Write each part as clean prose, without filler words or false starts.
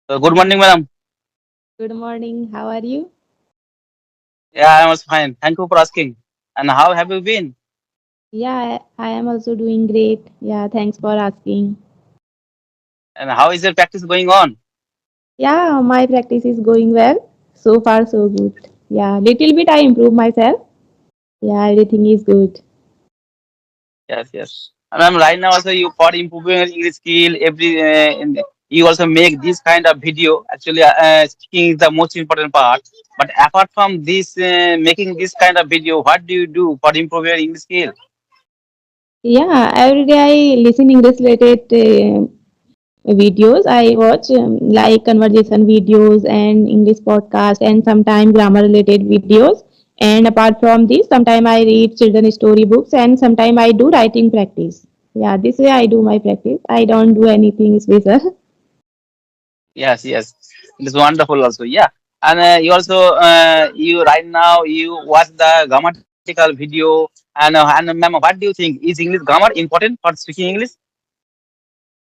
Good morning, madam. Good morning. How are you? Yeah, I was fine. Thank you for asking. And how have you been? Yeah, I am also doing great. Yeah, thanks for asking. And how is your practice going on? Yeah, my practice is going well. So far, so good. Yeah, little bit I improve myself. Yeah, everything is good. Yes, yes. And I'm right now also you for improving your English skill. You also make this kind of video. Actually, speaking is the most important part. But apart from this, making this kind of video, what do you do for improving your English skill? Yeah, every day I listen English related videos. I watch like conversation videos and English podcast and sometimes grammar related videos. And apart from this, sometimes I read children story books and sometimes I do writing practice. Yeah, this way I do my practice. I don't do anything special. Yes, yes. It is wonderful also. Yeah. And you also you right now you watch the grammatical video and ma'am, what do you think? Is English grammar important for speaking English?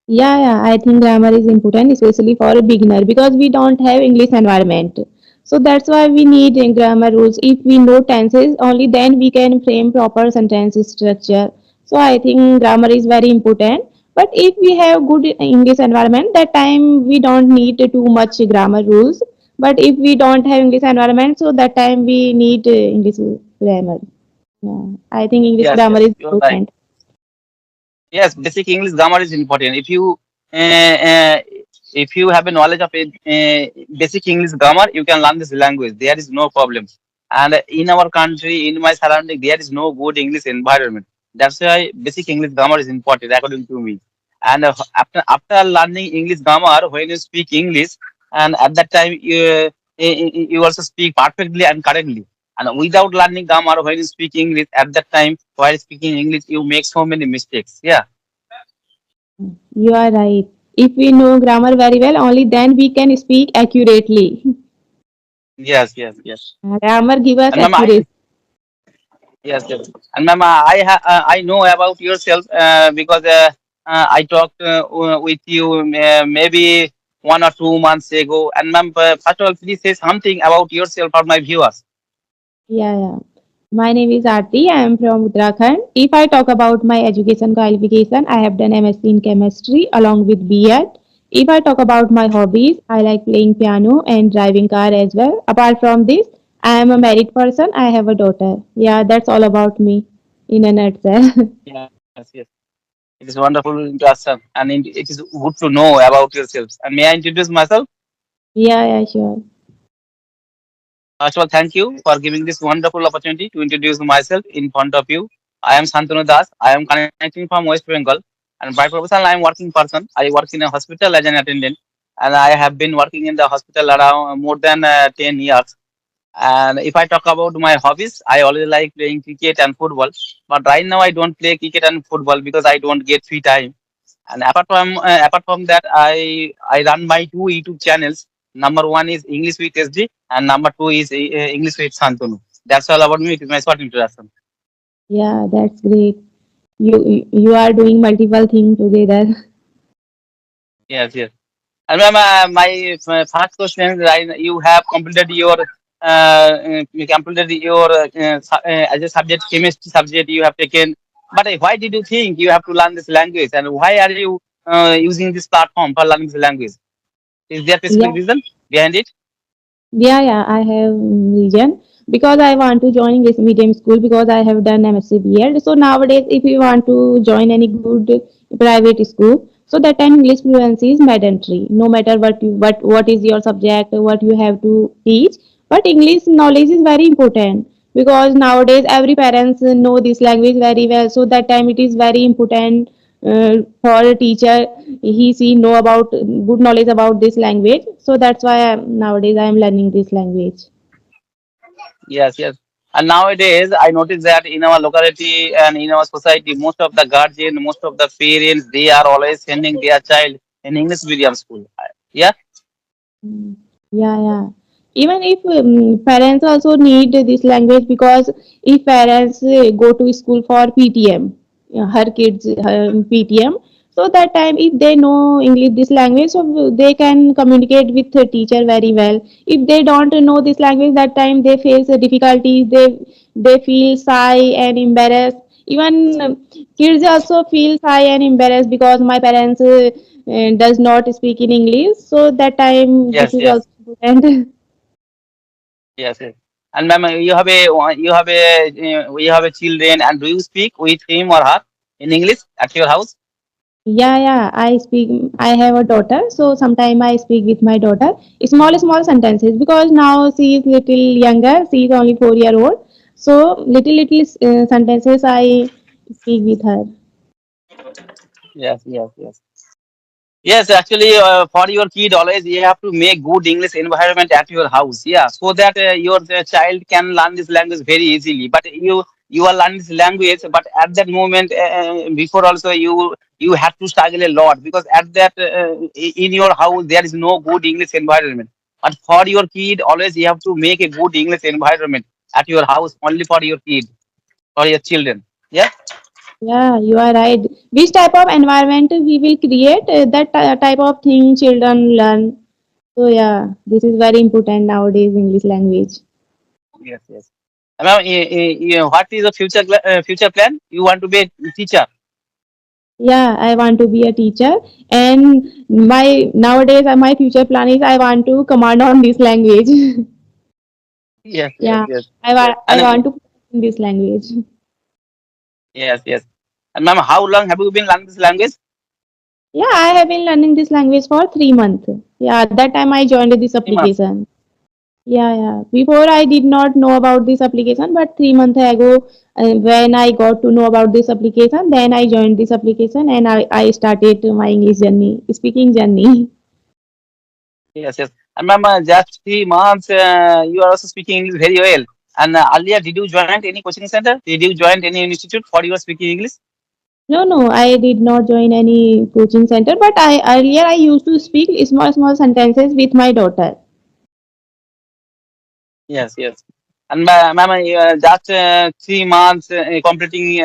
Yeah, I think grammar is important, especially for a beginner, because we don't have English environment. So that's why we need grammar rules. If we know tenses, only then we can frame proper sentence structure. So I think grammar is very important. But if we have good English environment, that time we don't need too much grammar rules. But if we don't have English environment, so that time we need English grammar. Yeah, I think English Yes, grammar yes, is you're right. important. Yes, basic English grammar is important. Uh, uh, if you have a knowledge of basic English grammar, you can learn this language. There is no problem. And in our country, in my surrounding, there is no good English environment. That's why basic English grammar is important, according to me. And after learning English grammar, when you speak English, and at that time you also speak perfectly and correctly. And without learning grammar, when you speak English, at that time while speaking English, you make so many mistakes. Yeah. You are right. If we know grammar very well, only then we can speak accurately. Yes, yes, yes. Grammar give us And ma'am, I accuracy. yes, yes. And ma'am, I know about yourself because I talked with you maybe 1 or 2 months ago. And ma'am, first of all, please say something about yourself for my viewers. Yeah. My name is Aarti. I am from Uttarakhand. If I talk about my education qualification, I have done MSc in chemistry along with B.Ed. If I talk about my hobbies, I like playing piano and driving car as well. Apart from this, I am a married person. I have a daughter. Yeah, that's all about me in a nutshell. Yes, yes. It is wonderful to understand, and it is good to know about yourselves. And may I introduce myself? Yeah, sure. First of all, thank you for giving this wonderful opportunity to introduce myself in front of you. I am Santanu Das. I am connecting from West Bengal, and by profession, I am working person. I work in a hospital as an attendant, and I have been working in the hospital around more than 10 years. And if I talk about my hobbies, I always like playing cricket and football. But right now, I don't play cricket and football because I don't get free time. And apart from that, I run my two YouTube channels. Number one is English with SD, and number two is English with Santanu. That's all about me. It is my short introduction. Yeah, that's great. You are doing multiple things together. Yes, yes. And ma'am, my first question is, you have completed your as a subject chemistry subject you have taken. But why did you think you have to learn this language, and why are you using this platform for learning this language? Is there a specific Yeah, reason behind it? yeah, I have reason because I want to join English medium school because I have done MSc B.Ed. So nowadays, if you want to join any good private school, so that time English fluency is mandatory. No matter what is your subject, what you have to teach, but English knowledge is very important because nowadays every parents know this language very well. So that time it is very important for a teacher. She know about good knowledge about this language. So that's why nowadays I am learning this language. Yes, yes. And nowadays, I notice that in our locality and in our society, most of the guardian, most of the parents, they are always sending their child in English medium school. Yeah. Mm. Yeah. Even if parents also need this language because if parents go to school for PTM, her kids PTM. So that time, if they know English, this language, so they can communicate with the teacher very well. If they don't know this language, that time they face difficulties. They feel shy and embarrassed. Even kids also feel shy and embarrassed because my parents does not speak in English. So that time, this Yes, is yes, also important. yes, yes. And ma'am, you have a children, and do you speak with him or her in English at your house? Yeah, yeah, I speak. I have a daughter, so sometime I speak with my daughter. Small sentences because now she is little younger. She is only 4 year old. So little sentences I speak with her. Yes, yes, yes. Yes, actually, for your kid, always you have to make good English environment at your house. Yeah, so that your child can learn this language very easily. But you are learning this language, but at that moment, before also you have to struggle a lot because at that in your house there is no good English environment. But for your kid, always you have to make a good English environment at your house only for your kid or your children. Yeah. Yeah, you are right. Which type of environment we will create, type of thing children learn. So yeah, this is very important nowadays English language. Yes, yes. Ma'am, what is the future plan? You want to be a teacher? Yeah, I want to be a teacher, and my nowadays my future plan is I want to command on this language. Yes, yes, Yeah, yes. I And want to in this language. yes, yes. And ma'am, how long have you been learning this language? Yeah, I have been learning this language for 3 months. Yeah, that time I joined this 3 months. application. Yeah, yeah. Before I did not know about this application, but 3 months ago, when I got to know about this application, then I joined this application and I started my English journey, speaking journey. Yes, yes. And ma'am, just 3 months, you are also speaking English very well. And earlier, did you join any coaching center? Did you join any institute for your speaking English? No, no, I did not join any coaching center, but I earlier I used to speak small sentences with my daughter. Yes, yes. And ma'am, just 3 months completing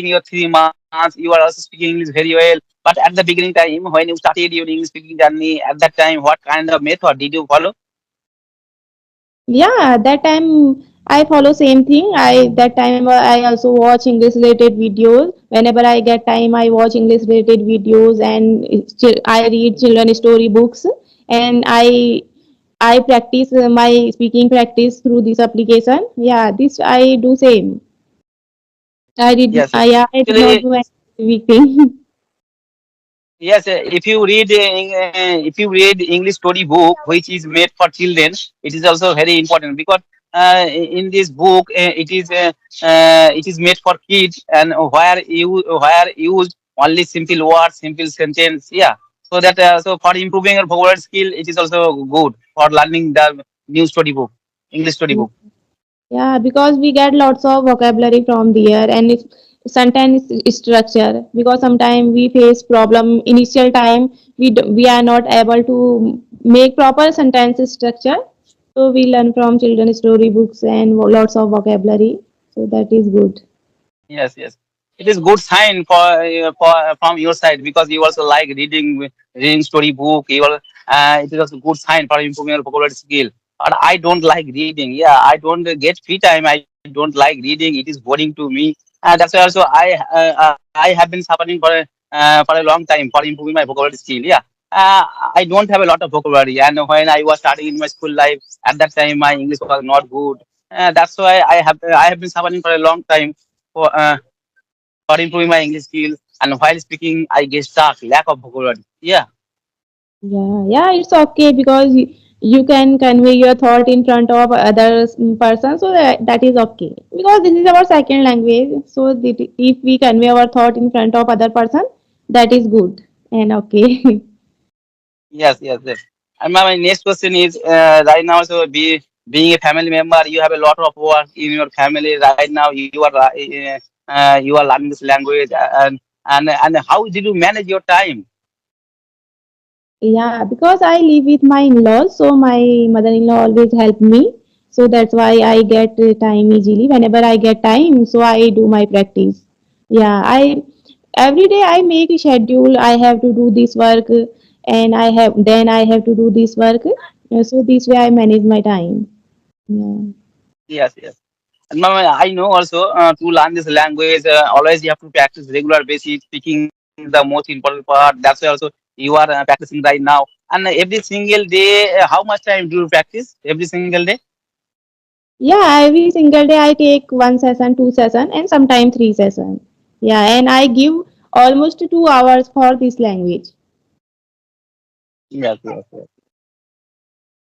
your 3 months, you are also speaking English very well. But at the beginning time, when you started your English speaking journey, at that time, what kind of method did you follow? Yeah, that time I follow same thing. I that time I also watch English related videos. Whenever I get time, I watch English related videos and I read children story books and I practice my speaking practice through this application. Yeah, this I do same. Yes, yes. Yeah, I did not Actually, do any weak thing. yes, if you read English story book which is made for children, it is also very important because in this book it is made for kids and where use only simple words, simple sentence. Yeah, so that so for improving your vocabulary skill, it is also good for learning the new story book, English story book. Yeah, because we get lots of vocabulary from there and it's sentence structure because sometimes we face problem initial time we are not able to make proper sentence structure. So we learn from children's story books and lots of vocabulary. So that is good. Yes, yes. It is good sign for from your side because you also like reading story book. It is also good sign for improving your vocabulary skill. But I don't like reading. Yeah, I don't get free time. I don't like reading. It is boring to me. That's why also I have been suffering for a long time for improving my vocabulary skill. Yeah. I don't have a lot of vocabulary, and when I was starting in my school life, at that time my English was not good. That's why I have been suffering for a long time for for improving my English skills. And while speaking, I get stuck, lack of vocabulary. Yeah, Yeah, yeah, it's okay because you can convey your thought in front of others person, so that is okay. Because this is our second language, so if we convey our thought in front of other person, that is good and okay. yes, yes, yes. And my next question is right now. So, being a family member, you have a lot of work in your family right now. You are learning this language, and how did you manage your time? Yeah, because I live with my in-laws, so my mother-in-law always help me. So that's why I get time easily. Whenever I get time, so I do my practice. Yeah, every day I make a schedule. I have to do this work, and I have to do this work. So this way I manage my time. Yeah. Yes, yes. And ma'am, I know also to learn this language, always you have to practice regular basis. Speaking is the most important part. That's why also you are practicing right now. And every single day, how much time do you practice every single day? Yeah, every single day I take one session, two session, and sometimes three session. Yeah, and I give almost 2 hours for this language. Yes, yes, yes.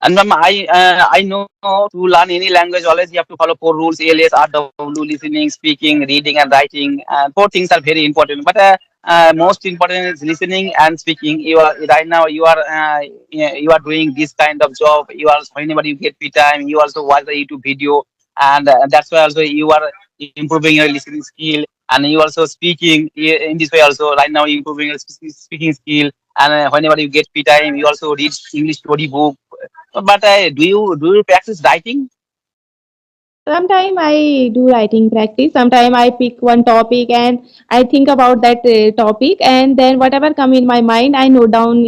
And ma'am, I know to learn any language, always you have to follow four rules: ALS, RW, listening, speaking, reading, and writing. Four things are very important. But most important is listening and speaking. You are right now. You are doing this kind of job. You are whenever you get free time, you also watch the YouTube video, and that's why also you are improving your listening skill, and you also speaking in this way also. Right now, you improving your speaking skill, and whenever you get free time, you also read English story book. But do you practice writing? Sometimes I do writing practice. Sometimes I pick one topic and I think about that topic, and then whatever come in my mind, I note down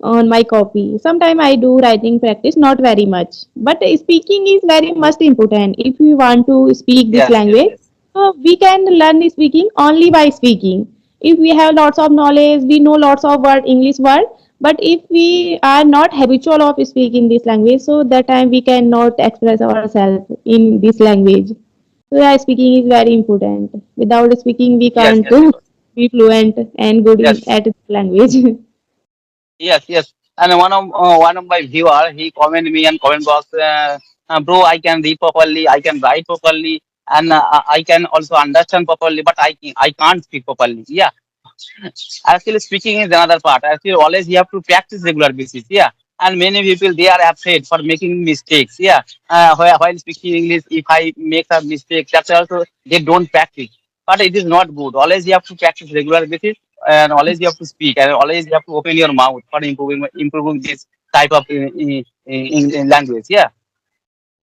on my copy. Sometimes I do writing practice, not very much. But speaking is very much important. If we want to speak this Yes, yes, language, yes, we can learn speaking only by speaking. If we have lots of knowledge, we know lots of English word, but if we are not habitual of speaking this language, so that time we cannot express ourselves in this language. So yeah, speaking is very important. Without speaking, we yes, can't yes, yes, be fluent and good in yes, at this language. yes, yes. And one of my viewer, he comment me and comment box, bro, I can read properly, I can write properly, and I can also understand properly, but I can't speak properly. Yeah, actually, speaking is another part. Actually, always you have to practice regular basis. Yeah, and many people they are afraid for making mistakes. Yeah, while speaking English, if I make a mistake, that's also they don't practice. But it is not good. Always you have to practice regular basis, and always you have to speak, and always you have to open your mouth for improving this type of in language. Yeah.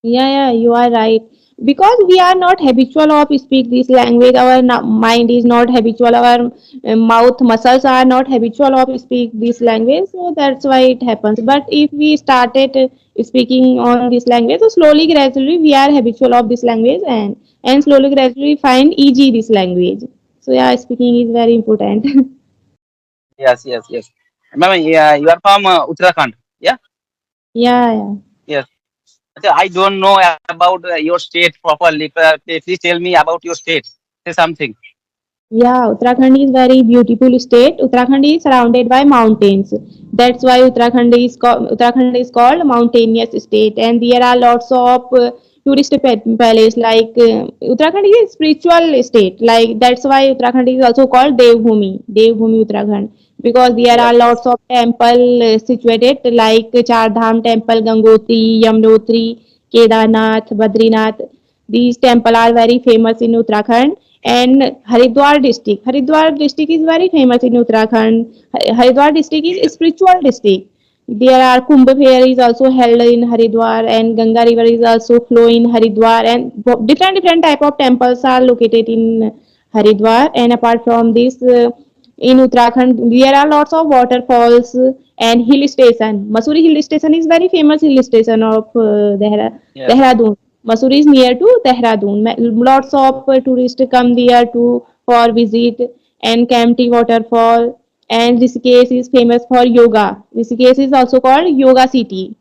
Yeah, yeah, you are right. Because we are not habitual of speak this language, our mind is not habitual, our mouth muscles are not habitual of speak this language, so that's why it happens. But if we started speaking on this language, so slowly, gradually, we are habitual of this language, and slowly, gradually, find easy this language. So yeah, speaking is very important. Yes. Yes. Yes. Ma'am, yeah, you are from Uttarakhand. Yeah. Yeah, yeah. Yes. I don't know about your state properly. Please tell me about your state. Say something. Yeah, Uttarakhand is very beautiful state. Uttarakhand is surrounded by mountains. That's why Uttarakhand is called mountainous state. And there are lots of tourist palace. Like Uttarakhand is a spiritual state. Like that's why Uttarakhand is also called Devbhumi Uttarakhand, because there are Yes, yes, lots of temple situated like Char Dham temple, Gangotri, Yamunotri, Kedarnath, Badrinath. These temples are very famous in Uttarakhand. And Haridwar district is very famous in Uttarakhand. Haridwar district is a yes, spiritual district. There are Kumbh Fair is also held in Haridwar, and Ganga River is also flow in Haridwar, and different type of temples are located in Haridwar. And apart from this, in Uttarakhand there are lots of waterfalls and hill station. Masuri hill station is very famous hill station of yes, Dehradun. Masuri is near to Dehradun. Lots of tourists come there to for visit, and Kamptee waterfall, and Rishikesh is famous for yoga. Rishikesh is also called Yoga City.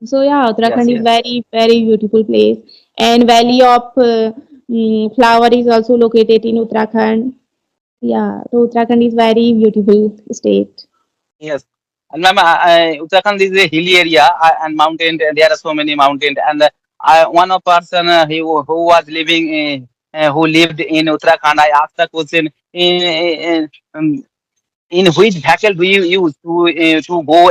So yeah, yes, Uttarakhand is yes. very beautiful place, and Valley of Flower is also located in Uttarakhand. Yeah, so Uttarakhand is very beautiful state. Yes. And ma'am, Uttarakhand is a hilly area and mountain. There are so many mountains. And one of person who was living, who lived in Uttarakhand, I asked the question, in which vehicle do you use to go,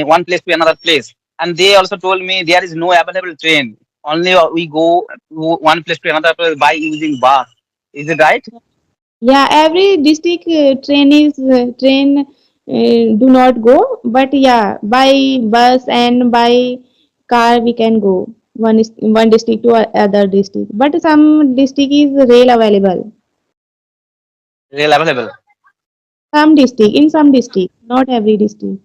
one place to another place? And they also told me there is no available train. Only we go to one place to another place by using bus. Is it right? Yeah, every district train do not go, but yeah, by bus and by car we can go one district to other district. But some district is rail available. real available. Some district, in some district, not every district.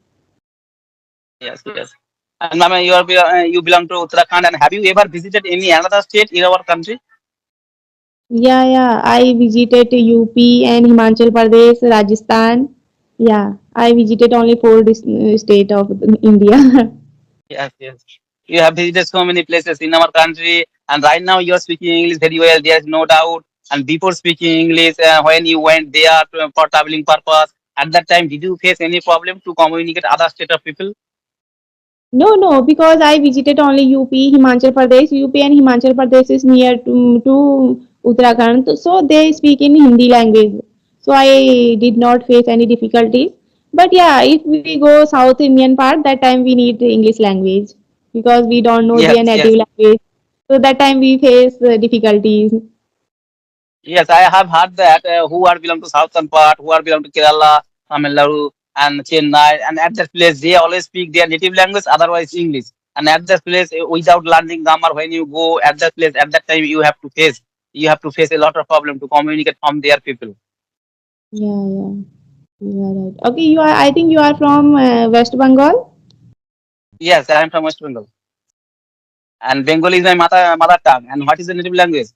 Yes, yes. And ma'am, you belong to Uttarakhand, and have you ever visited any another state in our country? Yeah, yeah. I visited UP and Himachal Pradesh, Rajasthan. Yeah, I visited only four state of India. Yes, yes. You have visited so many places in our country, and right now you are speaking English very well. There is no doubt. And before speaking English, when you went there for traveling purpose, at that time, did you face any problem to communicate other state of people? No, no, because I visited only UP, Himachal Pradesh. UP and Himachal Pradesh is near to Uttarakhand, so they speak in Hindi language. So I did not face any difficulties. But yeah, if we go South Indian part, that time we need English language because we don't know Yes, their yes. native language. So that time we face difficulties. Yes, I have heard that who are belong to southern part, who are belong to Kerala, Tamil Nadu, and Chennai, and at that place they always speak their native language, otherwise English. And at that place, without learning grammar, when you go at that place, at that time you have to face a lot of problem to communicate from their people. Yeah, yeah, you are right. Okay, you are. I think you are from West Bengal. Yes, I am from West Bengal, and Bengali is my mother tongue. And what is the native language?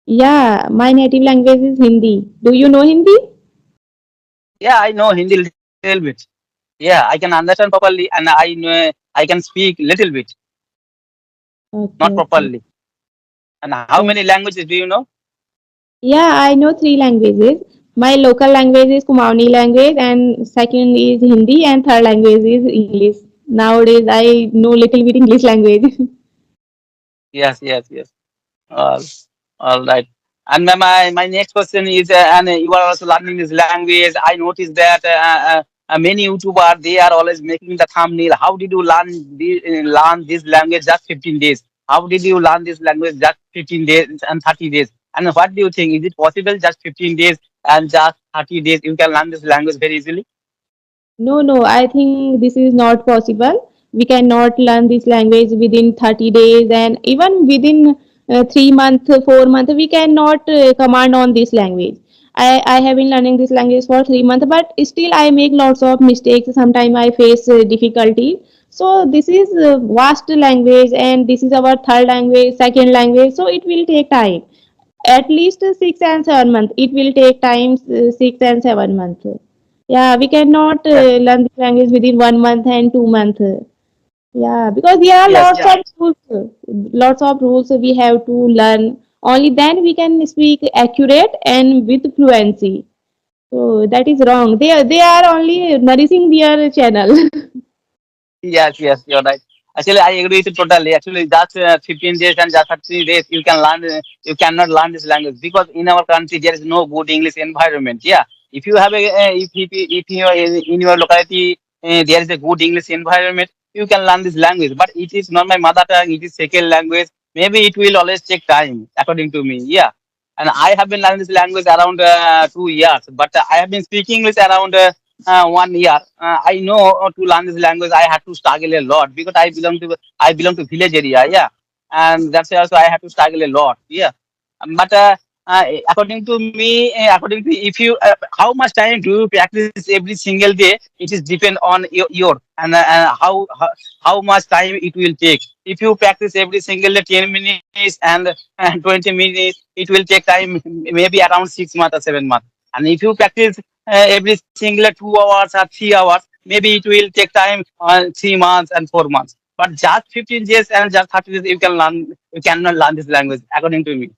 Yeah, my native language is Hindi. Do you know Hindi? Yeah, I know Hindi little bit. Yeah, I can understand properly, and I can speak little bit, Okay, not okay. properly. And how Oh. many languages do you know? Yeah, I know three languages. My local language is Kumaoni language, and second is Hindi, and third language is English. Nowadays, I know little bit English language. Yes, yes, yes. All, all right. And my next question is, and you are also learning this language. I noticed that many YouTubers they are always making the thumbnail. How did you learn this language just 15 days? How did you learn this language just 15 days and 30 days? And what do you think? Is it possible just 15 days and just 30 days you can learn this language very easily? No, no, I think this is not possible. We cannot learn this language within 30 days, and even within 3 months, 4 months, we cannot command on this language. I have been learning this language for 3 months, but still I make lots of mistakes. Sometimes I face difficulty. So this is vast language, and this is our third language, second language. So it will take time, at least 6 and 7 months. It will take time, 6 and 7 months. Yeah, we cannot Yes, learn this language within 1 month and 2 months. Yeah, because there are yes, lots yeah. of rules. Lots of rules we have to learn. Only then we can speak accurate and with fluency. So that is wrong. They are only nourishing their channel. Yes, yes, you're right. Actually, I agree with you totally. Actually, just 15 days and just 30 days, you can learn. You cannot learn this language because in our country there is no good English environment. Yeah, if you have if you are in your locality there is a good English environment, you can learn this language. But it is not my mother tongue. It is second language. Maybe it will always take time, according to me. Yeah, and I have been learning this language around 2 years, but I have been speaking English around. 1 year. I know to learn this language, I had to struggle a lot because I belong to village area, yeah, and that's why also I have to struggle a lot, yeah. But according to me, according to if you how much time do you practice every single day? It is depend on your and how much time it will take. If you practice every single day 10 minutes and 20 minutes, it will take time maybe around 6 months or 7 months. And if you practice every single 2 hours or 3 hours, maybe it will take time 3 months and 4 months. But just 15 days and just 30 days, you cannot learn this language, according to me.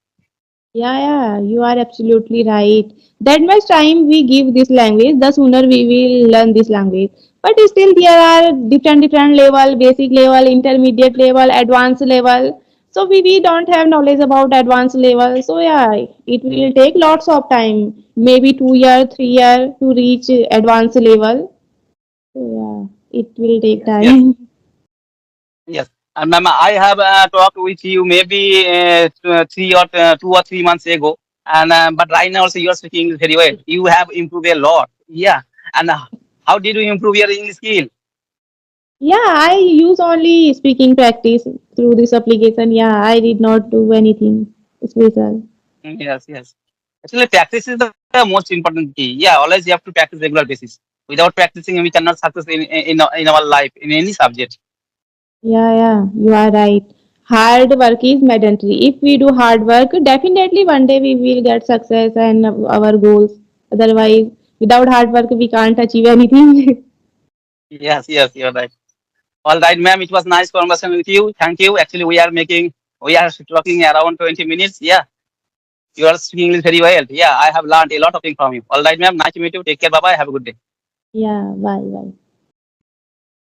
Yeah, yeah, you are absolutely right. That much time we give this language, the sooner we will learn this language. But still, there are different level, basic level, intermediate level, advanced level. So we don't have knowledge about advanced level. So yeah, it will take lots of time, maybe 2 year, 3 year to reach advanced level. So yeah, it will take Yes, yes, time. yes. And ma'am, I have talked with you maybe 2 or 3 months ago, and but right now also you are speaking English very well. You have improved a lot. Yeah. And how did you improve your English skill? Yeah, I use only speaking practice through this application. Yeah, I did not do anything special. Yes, yes. Actually, practice is the most important key. Yeah, always you have to practice regular basis. Without practicing, we cannot success in our life in any subject. Yeah, yeah, you are right. Hard work is mandatory. If we do hard work, definitely one day we will get success and our goals. Otherwise, without hard work, we can't achieve anything. Yes, yes, you're right. All right, ma'am. It was nice conversation with you. Thank you. Actually, we are talking around 20 minutes. Yeah, you are speaking English very well. Yeah, I have learned a lot of things from you. All right, ma'am. Nice to meet you. Take care. Bye bye. Have a good day. Yeah, bye, bye.